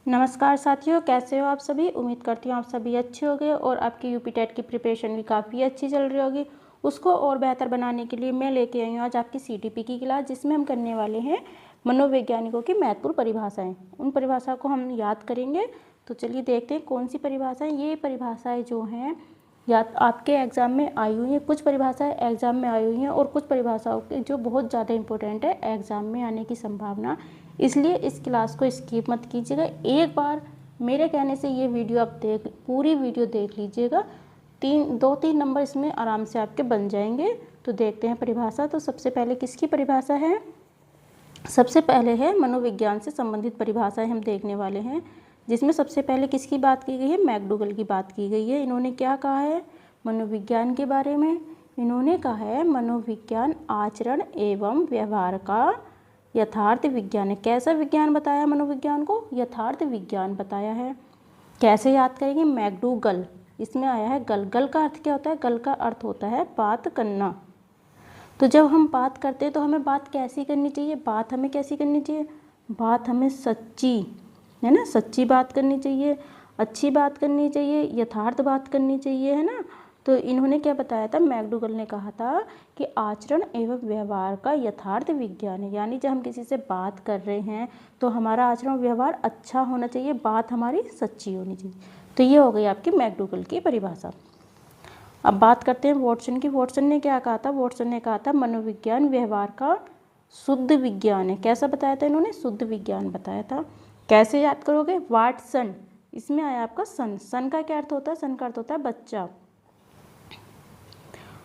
नमस्कार साथियों, कैसे हो आप सभी। उम्मीद करती हूँ आप सभी अच्छे होंगे और आपकी यूपी टेट की प्रिपरेशन भी काफ़ी अच्छी चल रही होगी। उसको और बेहतर बनाने के लिए मैं लेके आई हूँ आज आपकी सीटीपी की क्लास, जिसमें हम करने वाले हैं मनोवैज्ञानिकों की महत्वपूर्ण परिभाषाएं। उन परिभाषाओं को हम याद करेंगे। तो चलिए देखते हैं कौन सी परिभाषाएं। ये परिभाषाएं जो हैं या आपके एग्ज़ाम में आई हुई हैं, कुछ परिभाषाएं एग्ज़ाम में आई हुई हैं और कुछ परिभाषाओं के जो बहुत ज़्यादा इंपॉर्टेंट है एग्ज़ाम में आने की संभावना, इसलिए इस क्लास को स्किप मत कीजिएगा। एक बार मेरे कहने से ये वीडियो आप पूरी वीडियो देख लीजिएगा। 2-3 नंबर इसमें आराम से आपके बन जाएंगे। तो देखते हैं परिभाषा। तो सबसे पहले किसकी परिभाषा है? सबसे पहले है मनोविज्ञान से संबंधित परिभाषाएं हम देखने वाले हैं, जिसमें सबसे पहले किसकी बात की गई है? मैकडूगल की बात की गई है। इन्होंने क्या कहा है मनोविज्ञान के बारे में? इन्होंने कहा है मनोविज्ञान आचरण एवं व्यवहार का यथार्थ विज्ञान है। कैसा विज्ञान बताया मनोविज्ञान को? यथार्थ विज्ञान बताया है। कैसे याद करेंगे? मैकडूगल, इसमें आया है गल। गल का अर्थ क्या होता है? गल का अर्थ होता है बात करना। तो जब हम बात करते हैं तो हमें बात कैसी करनी चाहिए? बात हमें कैसी करनी चाहिए? बात हमें सच्ची, है ना, सच्ची बात करनी चाहिए, अच्छी बात करनी चाहिए, यथार्थ बात करनी चाहिए, है ना। तो इन्होंने क्या बताया था? मैकडूगल ने कहा था कि आचरण एवं व्यवहार का यथार्थ विज्ञान है। यानी जब हम किसी से बात कर रहे हैं तो हमारा आचरण व्यवहार अच्छा होना चाहिए, बात हमारी सच्ची होनी चाहिए। तो ये हो गई आपकी मैकडूगल की परिभाषा। अब बात करते हैं वॉटसन की। वॉटसन ने क्या कहा था? वॉटसन ने कहा था मनोविज्ञान व्यवहार का शुद्ध विज्ञान है। कैसा बताया था इन्होंने? शुद्ध विज्ञान बताया था। कैसे याद करोगे? वाटसन, इसमें आया आपका सन। सन का क्या अर्थ होता है? सन का अर्थ होता है बच्चा।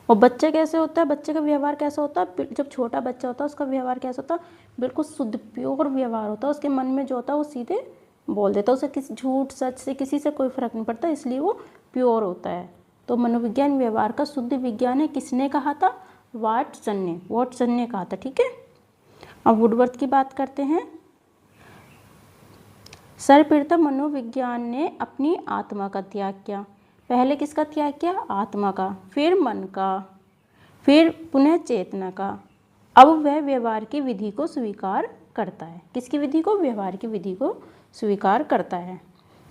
और बच्चा कैसे होता है? बच्चे का व्यवहार कैसा होता है? जब छोटा बच्चा होता है उसका व्यवहार कैसा होता है? बिल्कुल शुद्ध प्योर व्यवहार होता है। उसके मन में जो होता है वो सीधे बोल देता है। उसे किसी झूठ सच से किसी से कोई फर्क नहीं पड़ता, इसलिए वो प्योर होता है। तो मनोविज्ञान व्यवहार का शुद्ध विज्ञान है। किसने कहा था? वाटसन ने। वाटसन ने कहा था, ठीक है। अब वुडवर्थ की बात करते हैं। सर्वप्रथम मनोविज्ञान ने अपनी आत्मा का त्याग किया। पहले किसका त्याग किया? आत्मा का, फिर मन का, फिर पुनः चेतना का। अब वह व्यवहार की विधि को स्वीकार करता है। किसकी विधि को? व्यवहार की विधि को स्वीकार करता है।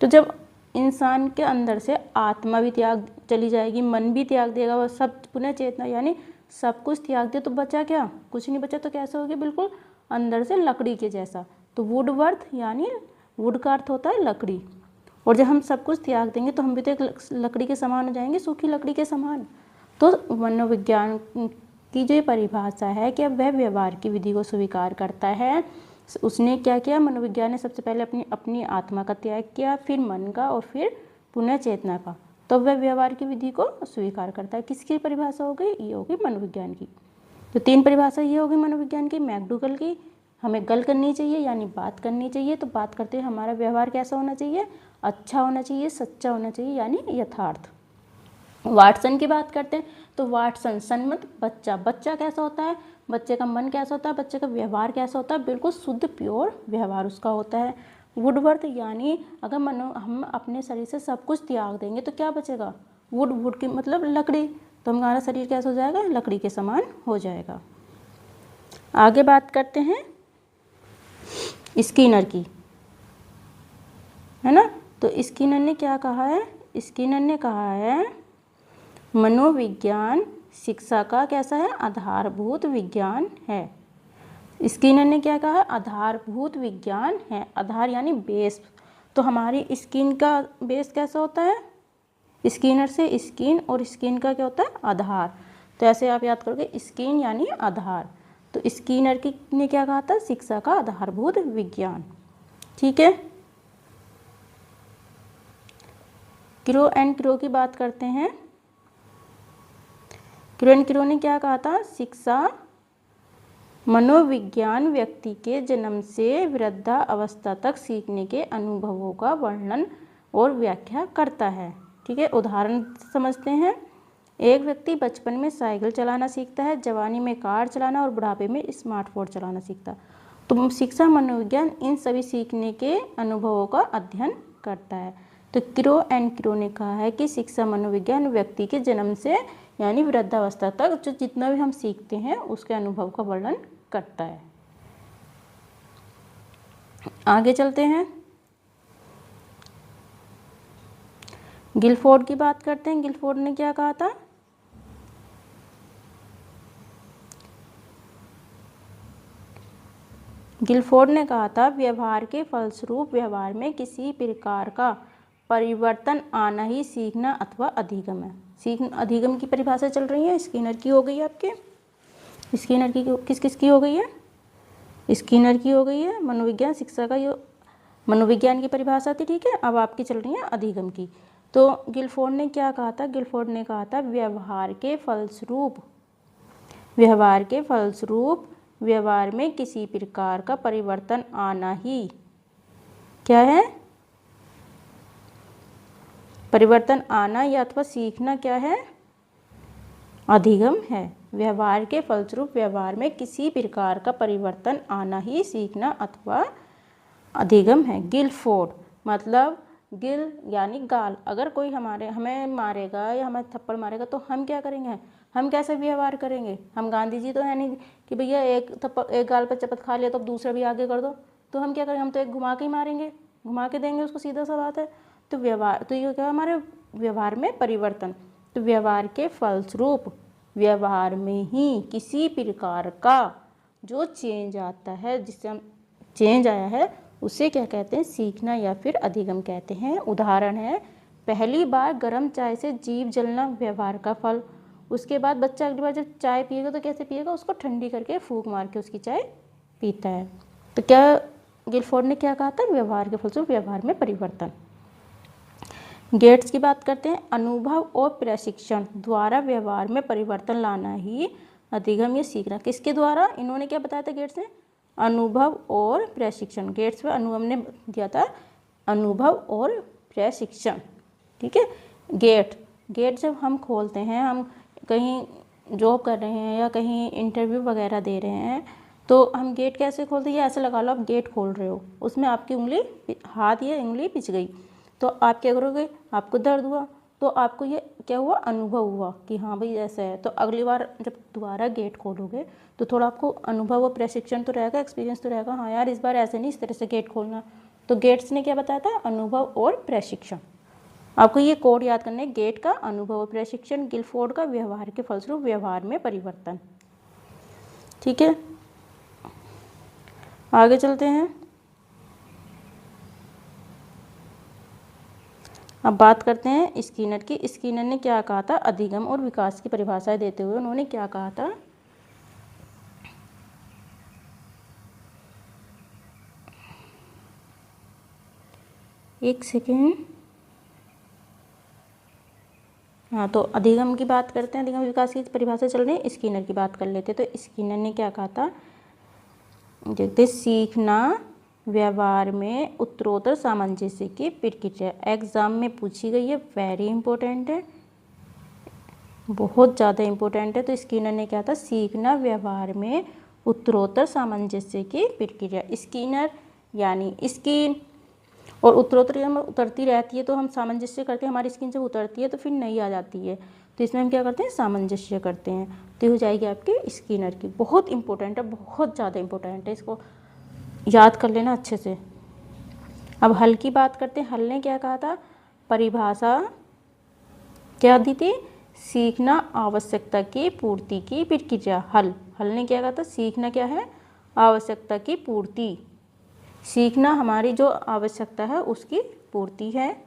तो जब इंसान के अंदर से आत्मा भी त्याग चली जाएगी, मन भी त्याग देगा, वह सब पुनः चेतना यानी सब कुछ त्याग दे, तो बचा क्या? कुछ नहीं बचा। तो कैसा हो गया? बिल्कुल अंदर से लकड़ी के जैसा। तो वुडवर्थ यानी वुड का अर्थ होता है लकड़ी। और जब हम सब कुछ त्याग देंगे तो हम भी तो एक लकड़ी के समान हो जाएंगे, सूखी लकड़ी के समान। तो मनोविज्ञान की जो परिभाषा है कि अब वह व्यवहार की विधि को स्वीकार करता है। उसने क्या किया? मनोविज्ञान ने सबसे पहले अपनी आत्मा का त्याग किया, फिर मन का और फिर पुनः चेतना का। तो वह व्यवहार की विधि को स्वीकार करता है। किसकी परिभाषा हो गई? ये होगी मनोविज्ञान की। तो 3 परिभाषा ये होगी मनोविज्ञान की। मैकडूगल की, हमें गल करनी चाहिए यानी बात करनी चाहिए। तो बात करते हुए हमारा व्यवहार कैसा होना चाहिए? अच्छा होना चाहिए, सच्चा होना चाहिए, यानी यथार्थ। वाटसन की बात करते हैं तो वाटसन, सन मत बच्चा। बच्चा कैसा होता है? बच्चे का मन कैसा होता है? बच्चे का व्यवहार कैसा होता है? बिल्कुल शुद्ध प्योर व्यवहार उसका होता है। वुडवर्थ यानी अगर हम अपने शरीर से सब कुछ त्याग देंगे तो क्या बचेगा? वुड की मतलब लकड़ी। तो हमारा शरीर कैसा हो जाएगा? लकड़ी के समान हो जाएगा। आगे बात करते हैं स्किनर की, है ना। तो स्किनर ने क्या कहा है? स्किनर ने कहा है मनोविज्ञान शिक्षा का कैसा है? आधारभूत विज्ञान है। स्किनर ने क्या कहा? आधारभूत विज्ञान है। आधार यानी बेस। तो हमारी स्किन का बेस कैसा होता है? स्किनर से स्किन, और स्किन का क्या होता है? आधार। तो ऐसे आप याद करोगे, स्किन यानी आधार। तो स्किनर ने क्या कहा था? शिक्षा का आधारभूत विज्ञान, ठीक है। क्रो एंड क्रो की बात करते हैं। क्रो एंड क्रो ने क्या कहा था? शिक्षा मनोविज्ञान व्यक्ति के जन्म से वृद्धावस्था तक सीखने के अनुभवों का वर्णन और व्याख्या करता है, ठीक है। उदाहरण समझते हैं। एक व्यक्ति बचपन में साइकिल चलाना सीखता है, जवानी में कार चलाना और बुढ़ापे में स्मार्टफोन चलाना सीखता है। तो शिक्षा मनोविज्ञान इन सभी सीखने के अनुभवों का अध्ययन करता है। तो क्रो एंड क्रो ने कहा है कि शिक्षा मनोविज्ञान व्यक्ति के जन्म से यानी वृद्धावस्था तक जो जितना भी हम सीखते हैं उसके अनुभव का वर्णन करता है। आगे चलते हैं। गिलफोर्ड की बात करते हैं। गिलफोर्ड ने क्या कहा था? गिलफोर्ड ने कहा था व्यवहार के फलस्वरूप व्यवहार में किसी प्रकार का परिवर्तन आना ही सीखना अथवा अधिगम है। अधिगम की परिभाषा चल रही है, स्किनर की हो गई है आपके। स्किनर की किसकी हो गई है? स्किनर की हो गई है। मनोविज्ञान शिक्षा का मनोविज्ञान की परिभाषा थी, ठीक है। अब आपकी चल रही है अधिगम की। तो गिलफोर्ड ने क्या कहा था? गिलफोर्ड ने कहा था व्यवहार के फलस्वरूप व्यवहार में किसी प्रकार का परिवर्तन आना ही क्या है? परिवर्तन आना या अथवा सीखना क्या है? अधिगम है। व्यवहार के फलस्वरूप व्यवहार में किसी प्रकार का परिवर्तन आना ही सीखना अथवा अधिगम है। गिलफोर्ड मतलब गिल यानी गाल। अगर कोई हमें मारेगा या हमें थप्पड़ मारेगा तो हम क्या करेंगे? हम कैसे व्यवहार करेंगे? हम गांधी जी तो है नहीं कि भैया एक गाल पर चपत खा लिया तो दूसरा भी आगे कर दो। तो हम क्या करेंगे? हम तो एक घुमा के ही मारेंगे, घुमा के देंगे उसको, सीधा सा बात है। तो व्यवहार तो ये क्या हमारे व्यवहार में परिवर्तन। तो व्यवहार के फलस्वरूप व्यवहार में ही किसी प्रकार का जो चेंज आता है, जिससे हम चेंज आया है, उसे क्या कहते हैं? सीखना या फिर अधिगम कहते हैं। उदाहरण है, पहली बार गर्म चाय से जीभ जलना व्यवहार का फल। उसके बाद बच्चा अगली बार जब चाय पिएगा तो कैसे पिएगा? उसको ठंडी करके फूंक मार के उसकी चाय पीता है। तो क्या गिलफोर्ड ने क्या कहा था? व्यवहार के फलस्वरूप व्यवहार में परिवर्तन। गेट्स की बात करते हैं। अनुभव और प्रशिक्षण द्वारा व्यवहार में परिवर्तन लाना ही अधिगम या सीखना। किसके द्वारा? इन्होंने क्या बताया था गेट्स ने? अनुभव और प्रशिक्षण। गेट्स में अनुभव ने दिया था अनुभव और प्रशिक्षण, ठीक है। गेट जब हम खोलते हैं, हम कहीं जॉब कर रहे हैं या कहीं इंटरव्यू वगैरह दे रहे हैं, तो हम गेट कैसे खोलते हैं? ऐसे लगा लो आप गेट खोल रहे हो, उसमें आपकी हाथ या उंगली पिच गई, तो आप क्या करोगे? आपको दर्द हुआ, तो आपको ये क्या हुआ? अनुभव हुआ कि हाँ भाई ऐसा है। तो अगली बार जब दोबारा गेट खोलोगे तो थोड़ा आपको अनुभव और प्रशिक्षण तो रहेगा, एक्सपीरियंस तो रहेगा, हाँ यार इस बार ऐसे नहीं, इस तरह से गेट खोलना। तो गेट्स ने क्या बताया था? अनुभव और प्रशिक्षण। आपको ये कोड याद करना है, गेट का अनुभव और प्रशिक्षण, गिलफोर्ड का व्यवहार के फलस्वरूप व्यवहार में परिवर्तन, ठीक है। आगे चलते हैं। अब बात करते हैं स्किनर की। स्किनर ने क्या कहा था? अधिगम और विकास की परिभाषा देते हुए उन्होंने क्या कहा था? एक सेकेंड। हाँ, तो अधिगम की बात करते हैं, अधिगम विकास की परिभाषा चल रही है, स्किनर की बात कर लेते। तो स्किनर ने क्या कहा था? देखते, सीखना व्यवहार में उत्तरोत्तर सामंजस्य की प्रक्रिया। एग्जाम में पूछी गई है, वेरी इंपॉर्टेंट है, बहुत ज़्यादा इंपॉर्टेंट है। तो स्किनर ने क्या था? सीखना व्यवहार में उत्तरोत्तर सामंजस्य की प्रक्रिया। स्किनर यानी स्किन, और उत्तरोत्तर जब उतरती रहती है तो हम सामंजस्य करते हैं, हमारी स्किन जब उतरती है तो फिर नई आ जाती है, तो इसमें हम क्या करते हैं? सामंजस्य करते हैं। तो हो जाएगी आपकी स्किनर की। बहुत इंपॉर्टेंट है, बहुत ज़्यादा इंपॉर्टेंट है, इसको याद कर लेना अच्छे से। अब हल की बात करते हैं। हल ने क्या कहा था? परिभाषा क्या दी थी? सीखना आवश्यकता की पूर्ति की प्रक्रिया। हल ने क्या कहा था? सीखना क्या है? आवश्यकता की पूर्ति। सीखना हमारी जो आवश्यकता है उसकी पूर्ति है।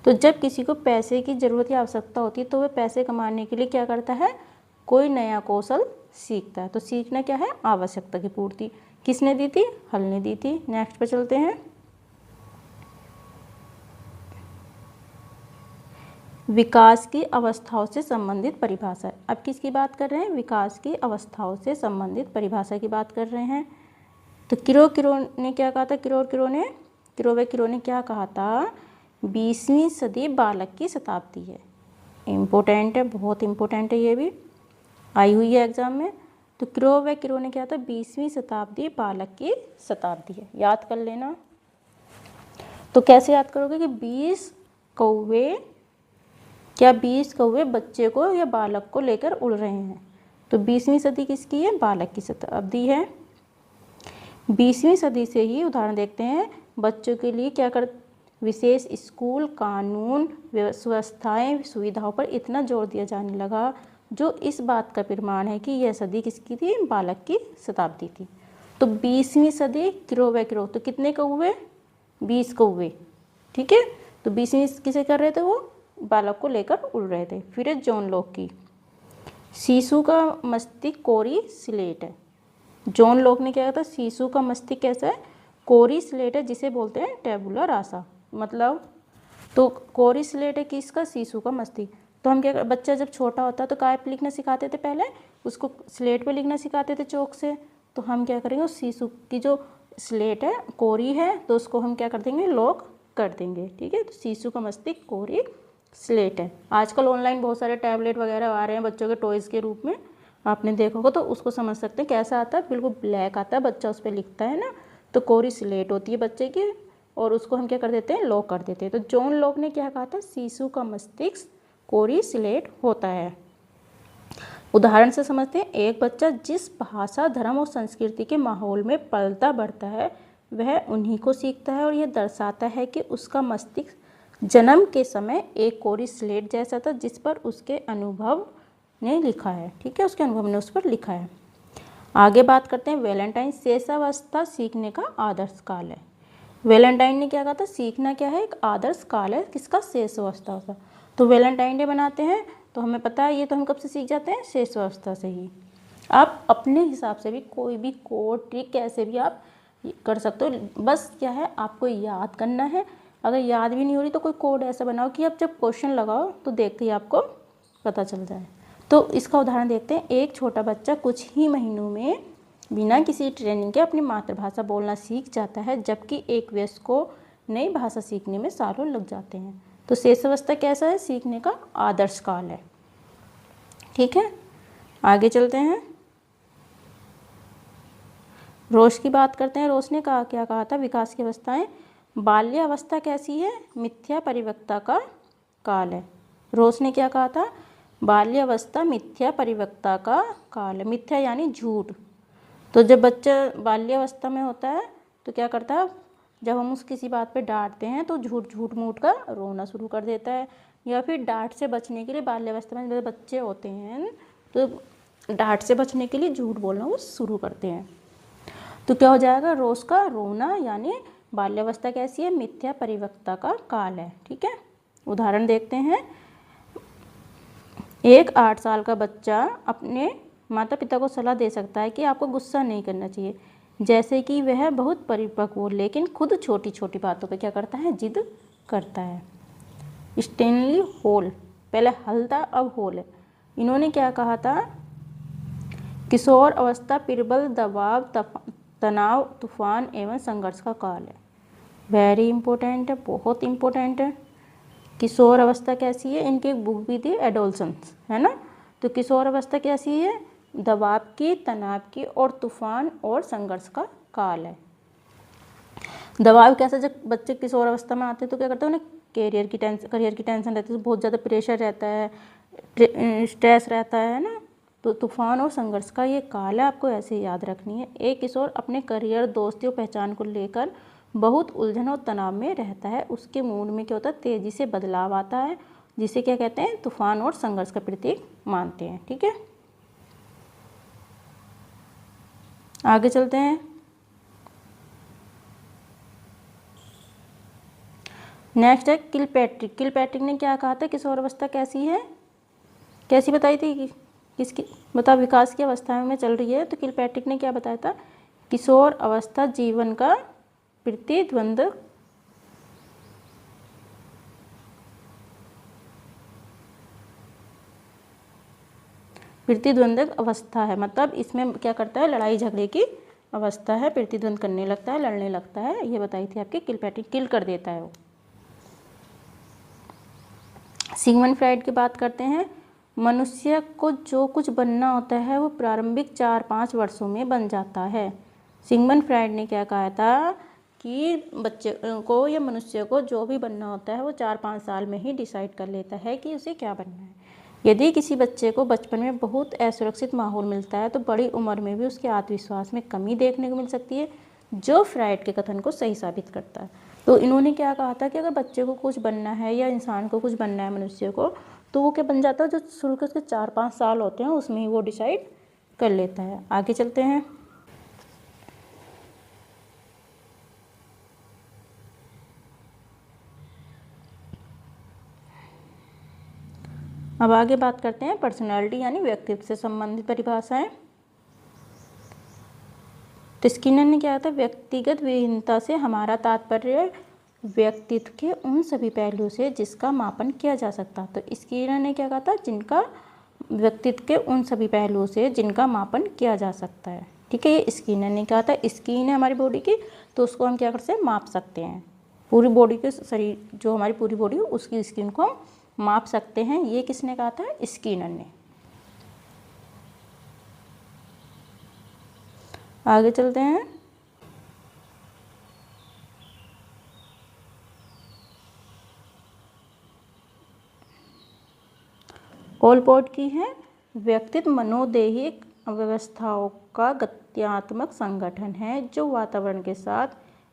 तो जब किसी को पैसे की ज़रूरत या आवश्यकता होती है तो वह पैसे कमाने के लिए क्या करता है? कोई नया कौशल सीखता है। तो सीखना क्या है? आवश्यकता की पूर्ति। किसने दी थी? हल ने दी थी। नेक्स्ट पे चलते हैं। विकास की अवस्थाओं से संबंधित परिभाषा। अब किसकी बात कर रहे हैं? विकास की अवस्थाओं से संबंधित परिभाषा की बात कर रहे हैं। तो किरो ने क्या कहा था? किरो ने क्या कहा था? 20वीं सदी बालक की शताब्दी है। इम्पोर्टेंट है, बहुत इम्पोर्टेंट है, ये भी आई हुई है एग्जाम में। तो किरो ने क्या था? 20वीं शताब्दी बालक की शताब्दी है, याद कर लेना। तो कैसे याद करोगे कि 20 कौवे बच्चे को या बालक को लेकर उड़ रहे हैं। तो 20वीं सदी किसकी है? बालक की शताब्दी है। 20वीं सदी से ही उदाहरण देखते हैं, बच्चों के लिए विशेष स्कूल, कानून, व्यवस्थाएं, सुविधाओं पर इतना जोर दिया जाने लगा, जो इस बात का प्रमाण है कि यह सदी किसकी थी? बालक की शताब्दी थी। तो 20वीं सदी गिरोह व गिरोह, तो कितने कौवे? 20 कौवे, ठीक है। तो 20वीं किसे कर रहे थे? वो बालक को लेकर उड़ रहे थे। फिर है जॉन लॉक की, शिशु का मस्तिष्क कोरी स्लेट है। जॉन लॉक ने क्या कहा था? शिशु का मस्तिष्क कैसा है? कोरी स्लेट है, जिसे बोलते हैं टेबुला रासा। मतलब तो कोरी स्लेट है किसका? शिशु का मस्तिष्क। तो हम क्या, बच्चा जब छोटा होता है तो काय पे लिखना सिखाते थे? पहले उसको स्लेट पे लिखना सिखाते थे चौक से। तो हम क्या करेंगे, उस शिशु की जो स्लेट है, कोरी है, तो उसको हम क्या कर देंगे? लॉक कर देंगे, ठीक है। तो शिशु का मस्तिष्क कोरी स्लेट है। आजकल ऑनलाइन बहुत सारे टैबलेट वगैरह आ रहे हैं बच्चों के टॉयज़ के रूप में, आपने देखा होगा, तो उसको समझ सकते हैं कैसा आता है। बिल्कुल ब्लैक आता है, बच्चा उस पर लिखता है ना, तो कोरी स्लेट होती है बच्चे की, और उसको हम क्या कर देते हैं? लॉक कर देते हैं। तो जॉन लॉक ने क्या कहा था? शिशु का मस्तिष्क कोरी स्लेट होता है। उदाहरण से समझते हैं, एक बच्चा जिस भाषा, धर्म और संस्कृति के माहौल में पलता बढ़ता है, वह उन्हीं को सीखता है, और यह दर्शाता है कि उसका मस्तिष्क जन्म के समय एक कोरी स्लेट जैसा था, जिस पर उसके अनुभव ने लिखा है, ठीक है, उसके अनुभव ने उस पर लिखा है। आगे बात करते हैं वैलेंटाइन। शेषावस्था सीखने का आदर्श काल है। वैलेंटाइन ने क्या कहा था? सीखना क्या है? एक आदर्श काल है, किसका? शेषावस्था का। तो वैलेंटाइन डे बनाते हैं, तो हमें पता है ये तो हम कब से सीख जाते हैं? शेषावस्था से ही। आप अपने हिसाब से भी कोई भी कोड ट्रिक कैसे भी आप कर सकते हो, बस क्या है, आपको याद करना है। अगर याद भी नहीं हो रही तो कोई कोड ऐसा बनाओ कि आप जब क्वेश्चन लगाओ तो देखते ही आपको पता चल जाए। तो इसका उदाहरण देखते हैं। एक छोटा बच्चा कुछ ही महीनों में बिना किसी ट्रेनिंग के अपनी मातृभाषा बोलना सीख जाता है, जबकि एक वयस्क को नई भाषा सीखने में सालों लग जाते हैं। तो शेषावस्था कैसा है? सीखने का आदर्श काल है, ठीक है। आगे चलते हैं, रोश की बात करते हैं। रोश ने कहा, क्या कहा था? विकास की अवस्थाएं। बाल्यावस्था कैसी है? मिथ्या परिपक्वता का काल है। रोश ने क्या कहा था? बाल्यावस्था मिथ्या परिपक्वता का काल है। मिथ्या यानी झूठ। तो जब बच्चा बाल्यावस्था में होता है तो क्या करता है? जब हम उस किसी बात पे डांटते हैं तो झूठ मूठ का रोना शुरू कर देता है, या फिर डांट से बचने के लिए बाल्यावस्था में जब बच्चे होते हैं तो डांट से बचने के लिए झूठ बोलना वो शुरू करते हैं। तो क्या हो जाएगा? रोज का रोना, यानी बाल्यावस्था कैसी है? मिथ्या परिपक्वता का काल है, ठीक है। उदाहरण देखते हैं। एक 8 साल का बच्चा अपने माता पिता को सलाह दे सकता है कि आपको गुस्सा नहीं करना चाहिए, जैसे कि वह बहुत परिपक्व हो, लेकिन खुद छोटी छोटी बातों पे क्या करता है? जिद करता है। स्टेनली हॉल, पहले हल था अब हॉल है, इन्होंने क्या कहा था? किशोर अवस्था प्रबल दबाव, तनाव, तूफान एवं संघर्ष का काल है। वेरी इंपॉर्टेंट है, बहुत इंपॉर्टेंट है। किशोर अवस्था कैसी है? इनकी एक बुक भी थी, एडोलसेंस, है ना। तो किशोर अवस्था कैसी है? दबाव की, तनाव की और तूफान और संघर्ष का काल है। दबाव कैसा? जब बच्चे किशोर अवस्था में आते हैं तो क्या करते हैं? उन्हें करियर की टेंशन रहती है, बहुत ज़्यादा प्रेशर रहता है, स्ट्रेस रहता है ना। तो तूफान और संघर्ष का ये काल है, आपको ऐसे याद रखनी है। एक किशोर अपने करियर, दोस्ती और पहचान को लेकर बहुत उलझन और तनाव में रहता है। उसके मूड में क्या होता है? तेजी से बदलाव आता है, जिसे क्या कहते हैं? तूफान और संघर्ष का प्रतीक मानते हैं, ठीक है। आगे चलते हैं। नेक्स्ट है किलपैट्रिक। किलपैट्रिक ने क्या कहा था? किशोर अवस्था कैसी है? कैसी बताई थी कि किसकी? बता, विकास की अवस्था में चल रही है। तो किलपैट्रिक ने क्या बताया था? किशोर अवस्था जीवन का प्रतिद्वंदक अवस्था है। मतलब इसमें क्या करता है? लड़ाई झगड़े की अवस्था है, प्रतिद्वंद करने लगता है, लड़ने लगता है, ये बताई थी आपकी किलपैट्रिक। किल कर देता है वो। सिगमंड फ्राइड की बात करते हैं। मनुष्य को जो कुछ बनना होता है वो प्रारंभिक 4-5 वर्षों में बन जाता है। सिगमंड फ्राइड ने क्या कहा था कि बच्चे को या मनुष्य को जो भी बनना होता है वो 4-5 साल में ही डिसाइड कर लेता है कि उसे क्या बनना है। यदि किसी बच्चे को बचपन में बहुत असुरक्षित माहौल मिलता है तो बड़ी उम्र में भी उसके आत्मविश्वास में कमी देखने को मिल सकती है, जो फ्राइड के कथन को सही साबित करता है। तो इन्होंने क्या कहा था कि अगर बच्चे को कुछ बनना है या इंसान को कुछ बनना है, मनुष्य को, तो वो क्या बन जाता है, जो शुरू के उसके 4-5 साल होते हैं उसमें ही वो डिसाइड कर लेता है। आगे चलते हैं। अब आगे बात करते हैं पर्सनैलिटी यानी व्यक्तित्व से संबंधित परिभाषाएं। तो स्किनर ने क्या था, व्यक्तिगत विभिन्नता से हमारा तात्पर्य व्यक्तित्व के उन सभी पहलुओं से जिसका मापन किया जा सकता। तो स्किनर ने क्या कहा था, जिनका व्यक्तित्व के उन सभी पहलुओं से जिनका मापन किया जा सकता है। ठीक है, ये स्किनर ने कहा था। स्किन है हमारी बॉडी की, तो उसको हम क्या कर सकते हैं, माप सकते हैं। पूरी बॉडी के शरीर, जो हमारी पूरी बॉडी है उसकी स्किन को हम माप सकते हैं। ये किसने कहा था, स्किनर ने। आगे चलते हैं। ओलपोर्ट की है, व्यक्तित्व मनोदैहिक अव्यवस्थाओं का गत्यात्मक संगठन है जो वातावरण के साथ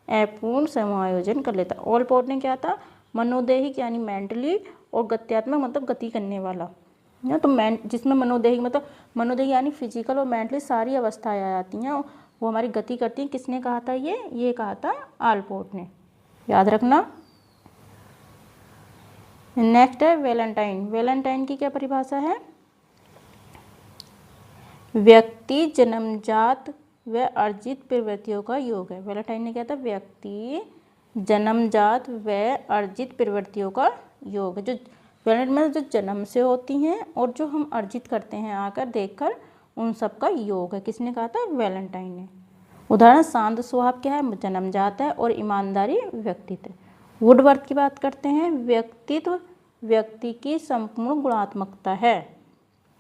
अपूर्ण समायोजन कर लेता है। ओलपोर्ट ने क्या था, मनोदैहिक यानी मेंटली, और गत्यात्मक मतलब गति करने वाला ना। तो जिसमें मनोदैहिक मतलब मनोदैहिक यानी फिजिकल और मेंटली सारी अवस्थाएं आ जाती हैं, वो हमारी गति करती हैं। किसने कहा था ये कहा था ओलपोर्ट ने, याद रखना। नेक्स्ट है वैलेंटाइन। वैलेंटाइन की क्या परिभाषा है, व्यक्ति जन्मजात व अर्जित प्रवृत्तियों का योग है। वैलेंटाइन ने क्या था, व्यक्ति जन्मजात व अर्जित प्रवृत्तियों का योग है। जो वैलेंटाइन मतलब जो जन्म से होती हैं और जो हम अर्जित करते हैं आकर देखकर, उन सब का योग है। किसने कहा था, वैलेंटाइन ने। उदाहरण, शांत स्वभाव क्या है, जन्मजात है, और ईमानदारी व्यक्तित्व। वुडवर्थ की बात करते हैं, व्यक्तित्व व्यक्ति की संपूर्ण गुणात्मकता है।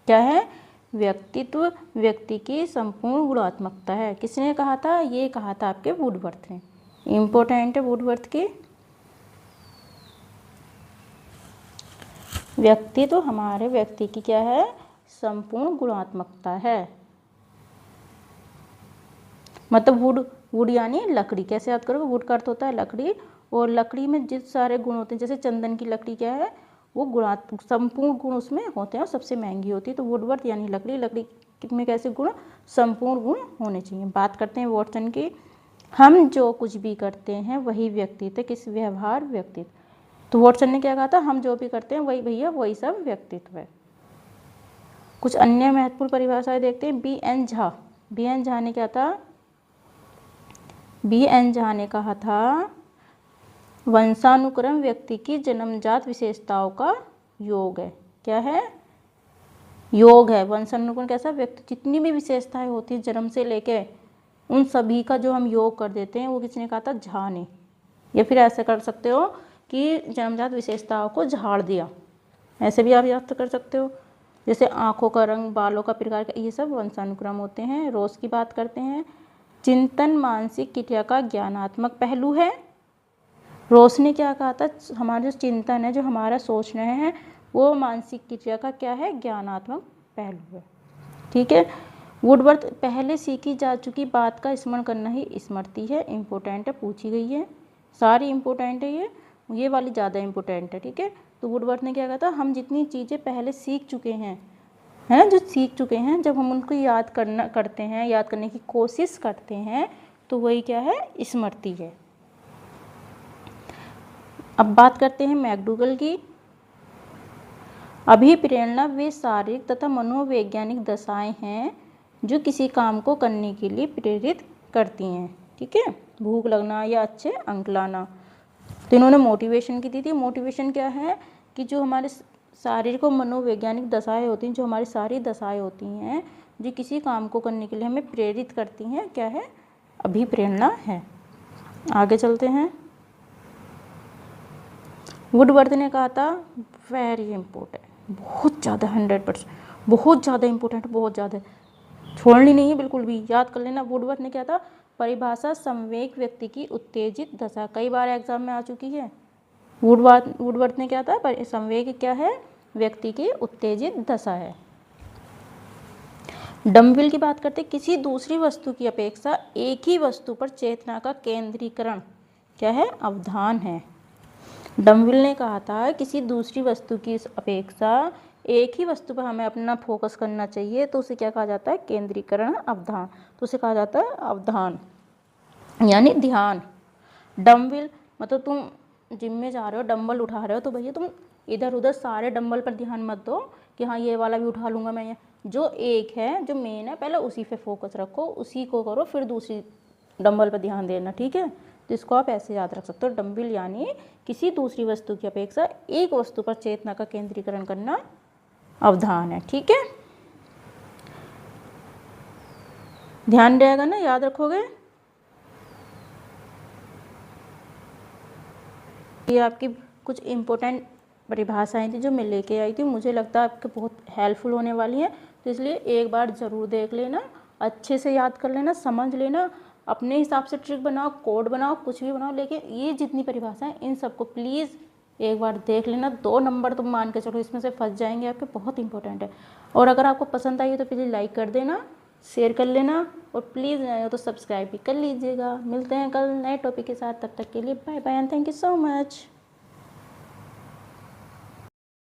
क्या है, व्यक्तित्व व्यक्ति की संपूर्ण गुणात्मकता है। किसने कहा था, ये कहा था आपके वुडवर्थ ने। इम्पोर्टेंट है वुडवर्थ की। व्यक्तित्व हमारे व्यक्ति की क्या है, संपूर्ण गुणात्मकता है। मतलब वुड यानी लकड़ी। कैसे याद करोगे, वुड का अर्थ होता है लकड़ी, और लकड़ी में जिस सारे गुण होते हैं, जैसे चंदन की लकड़ी क्या है, वो संपूर्ण गुण उसमें होते हैं और सबसे महंगी होती है। तो वुडवर्थ यानी लकड़ी, लकड़ी में कैसे गुण, संपूर्ण गुण होने चाहिए। बात करते हैं वॉटसन की, हम जो कुछ भी करते हैं वही व्यक्तित्व। किस, व्यवहार व्यक्तित्व। तो वॉटसन ने क्या कहा था, हम जो भी करते हैं वही भैया वही सब व्यक्तित्व है। कुछ अन्य महत्वपूर्ण परिभाषाएं देखते हैं। बी.एन. झा। बी.एन. झा ने क्या था, बी.एन. झा ने कहा था, वंशानुक्रम व्यक्ति की जन्मजात विशेषताओं का योग है। क्या है, योग है। वंशानुक्रम कैसा, व्यक्ति जितनी भी विशेषताएं होती है जन्म से लेके, उन सभी का जो हम योग कर देते हैं, वो किसने कहा था, झा ने। या फिर ऐसे कर सकते हो कि जन्मजात विशेषताओं को झाड़ दिया, ऐसे भी आप याद कर सकते हो। जैसे आँखों का रंग, बालों का प्रकार, ये सब वंशानुक्रम होते हैं। रोज की बात करते हैं, चिंतन मानसिक क्रिया का ज्ञानात्मक पहलू है। रोज ने क्या कहा था, हमारा जो चिंतन है, जो हमारा सोच रहे हैं, वो मानसिक क्रिया का क्या है, ज्ञानात्मक पहलू है। ठीक है। वुडवर्थ, पहले सीखी जा चुकी बात का स्मरण करना ही स्मृति है। इम्पोर्टेंट है, पूछी गई है, सारी इम्पोर्टेंट है, ये वाली ज़्यादा इम्पोर्टेंट है। ठीक है। तो वुडवर्थ ने क्या कहा था, हम जितनी चीज़ें पहले सीख चुके हैं, है ना, जो सीख चुके हैं, जब हम उनको याद करते हैं, याद करने की कोशिश करते हैं, तो वही क्या है, स्मृति है। अब बात करते हैं मैकडूगल की। अभिप्रेरणा वे शारीरिक तथा मनोवैज्ञानिक दशाएं हैं जो किसी काम को करने के लिए प्रेरित करती हैं। ठीक है, भूख लगना या अच्छे अंक लाना। तो इन्होंने मोटिवेशन की दी थी। मोटिवेशन क्या है कि जो हमारे शारीरिक और मनोवैज्ञानिक दशाएं होती हैं, जो हमारी सारी दशाएं होती हैं, जो किसी काम को करने के लिए हमें प्रेरित करती हैं, क्या है, अभिप्रेरणा है। आगे चलते हैं। वुडवर्थ ने कहा था, वेरी इंपॉर्टेंट, बहुत ज़्यादा, 100%, बहुत ज़्यादा इंपॉर्टेंट, बहुत ज़्यादा, छोड़नी नहीं है बिल्कुल भी, याद कर लेना। वुडवर्थ ने क्या था, परिभाषा संवेग व्यक्ति की उत्तेजित दशा, कई बार एग्जाम में आ चुकी है। वुडवर्थ ने क्या था, संवेग क्या है, व्यक्ति की उत्तेजित दशा है। डम्बिल की बात करते, किसी दूसरी वस्तु की अपेक्षा एक ही वस्तु पर चेतना का केंद्रीकरण क्या है, अवधान है। डमविल ने कहा था किसी दूसरी वस्तु की अपेक्षा एक ही वस्तु पर हमें अपना फोकस करना चाहिए, तो उसे क्या कहा जाता है, केंद्रीकरण अवधान। तो उसे कहा जाता है अवधान यानी ध्यान। डम्बल मतलब तुम जिम में जा रहे हो, डंबल उठा रहे हो, तो भैया तुम इधर उधर सारे डंबल पर ध्यान मत दो कि हाँ ये वाला भी उठा लूँगा मैं, ये जो एक है जो मेन है पहले उसी पे फोकस रखो, उसी को करो, फिर दूसरी डंबल पर ध्यान देना, ठीक है। तो इसको आप ऐसे याद रख सकते हो, डम्बल यानी किसी दूसरी वस्तु की अपेक्षा एक वस्तु पर चेतना का केंद्रीकरण करना अवधान है, ठीक है। ध्यान रहेगा ना, याद रखोगे। ये आपकी कुछ इम्पोर्टेंट परिभाषाएं थी जो मैं लेके आई थी, मुझे लगता है आपके बहुत हेल्पफुल होने वाली हैं, तो इसलिए एक बार ज़रूर देख लेना, अच्छे से याद कर लेना, समझ लेना, अपने हिसाब से ट्रिक बनाओ, कोड बनाओ, कुछ भी बनाओ, लेकिन ये जितनी परिभाषाएं इन सबको प्लीज़ एक बार देख लेना। 2 नंबर तुम मान के चलो इसमें से फंस जाएंगे आपके, बहुत इंपॉर्टेंट है। और अगर आपको पसंद आई तो प्लीज़ लाइक कर देना, शेयर कर लेना, और प्लीज़ नए हो तो सब्सक्राइब भी कर लीजिएगा। मिलते हैं कल नए टॉपिक के साथ, तब तक के लिए bye bye and thank you so much.